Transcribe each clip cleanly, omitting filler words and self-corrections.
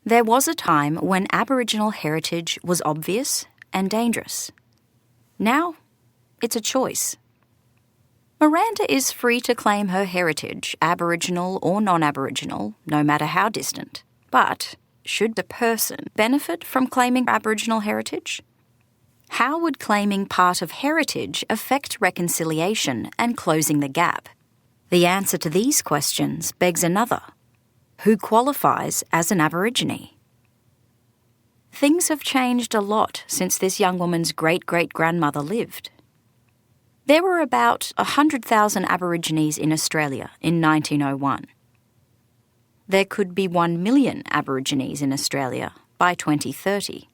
There was a time when Aboriginal heritage was obvious and dangerous. Now, it's a choice. Miranda is free to claim her heritage, Aboriginal or non-Aboriginal, no matter how distant. But should the person benefit from claiming Aboriginal heritage? How would claiming part of heritage affect reconciliation and closing the gap? The answer to these questions begs another. Who qualifies as an Aborigine? Things have changed a lot since this young woman's great-great-grandmother lived. There were about 100,000 Aborigines in Australia in 1901. There could be 1 million Aborigines in Australia by 2030.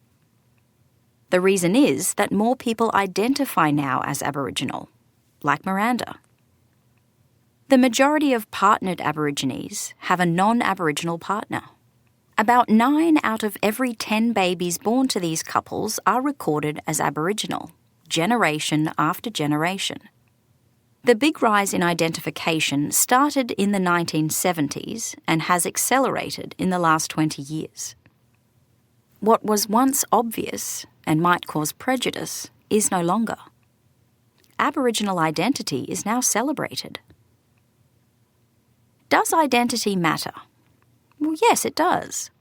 The reason is that more people identify now as Aboriginal, like Miranda. The majority of partnered Aborigines have a non-Aboriginal partner. About 9 out of every 10 babies born to these couples are recorded as Aboriginal, generation after generation. The big rise in identification started in the 1970s and has accelerated in the last 20 years. What was once obvious and might cause prejudice is no longer. Aboriginal identity is now celebrated. Does identity matter? Well, yes, it does.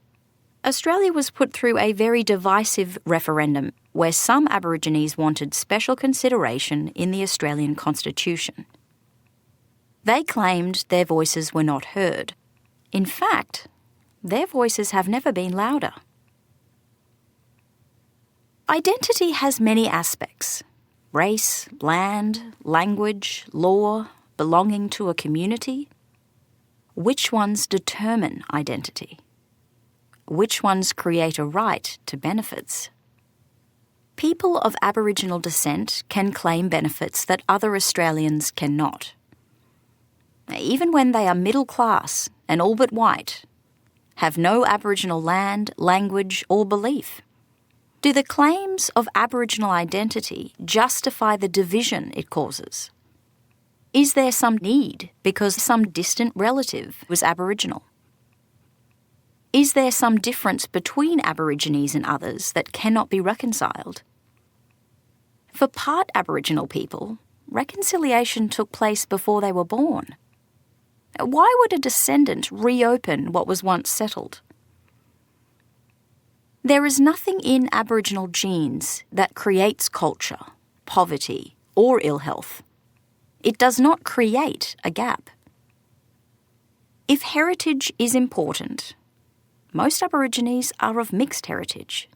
Australia was put through a very divisive referendum where some Aborigines wanted special consideration in the Australian Constitution. They claimed their voices were not heard. In fact, their voices have never been louder. Identity has many aspects: race, land, language, law, belonging to a community. Which ones determine identity? Which ones create a right to benefits? People of Aboriginal descent can claim benefits that other Australians cannot. Even when they are middle class and all but white, have no Aboriginal land, language or belief. Do the claims of Aboriginal identity justify the division it causes? Is there some need because some distant relative was Aboriginal? Is there some difference between Aborigines and others that cannot be reconciled? For part Aboriginal people, reconciliation took place before they were born. Why would a descendant reopen what was once settled? There is nothing in Aboriginal genes that creates culture, poverty, or ill health. It does not create a gap. If heritage is important, most Aborigines are of mixed heritage.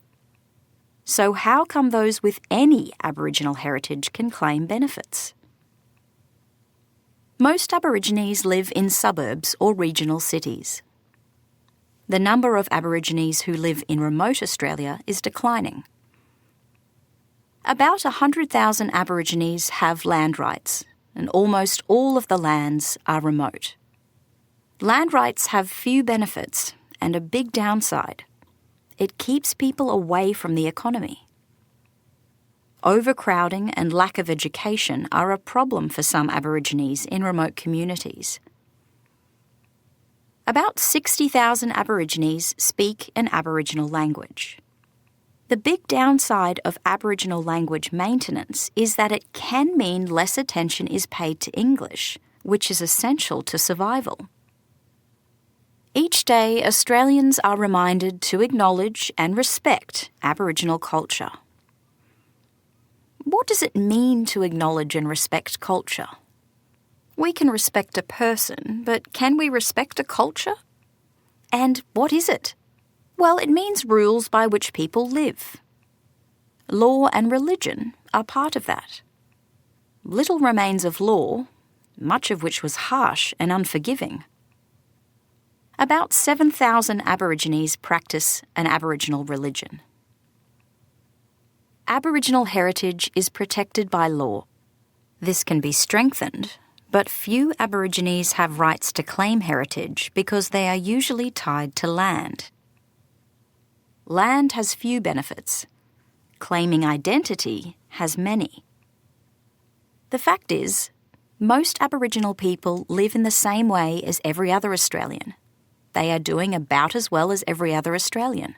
So how come those with any Aboriginal heritage can claim benefits? Most Aborigines live in suburbs or regional cities. The number of Aborigines who live in remote Australia is declining. About 100,000 Aborigines have land rights, and almost all of the lands are remote. Land rights have few benefits and a big downside. It keeps people away from the economy. Overcrowding and lack of education are a problem for some Aborigines in remote communities. About 60,000 Aborigines speak an Aboriginal language. The big downside of Aboriginal language maintenance is that it can mean less attention is paid to English, which is essential to survival. Each day, Australians are reminded to acknowledge and respect Aboriginal culture. What does it mean to acknowledge and respect culture? We can respect a person, but can we respect a culture? And what is it? Well, it means rules by which people live. Law and religion are part of that. Little remains of law, much of which was harsh and unforgiving. About 7,000 Aborigines practice an Aboriginal religion. Aboriginal heritage is protected by law. This can be strengthened, but few Aborigines have rights to claim heritage because they are usually tied to land. Land has few benefits. Claiming identity has many. The fact is, most Aboriginal people live in the same way as every other Australian. they are doing about as well as every other Australian.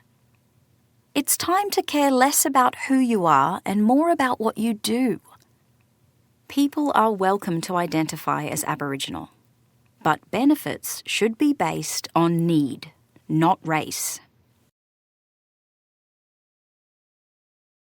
It's time to care less about who you are and more about what you do. People are welcome to identify as Aboriginal, but benefits should be based on need, not race.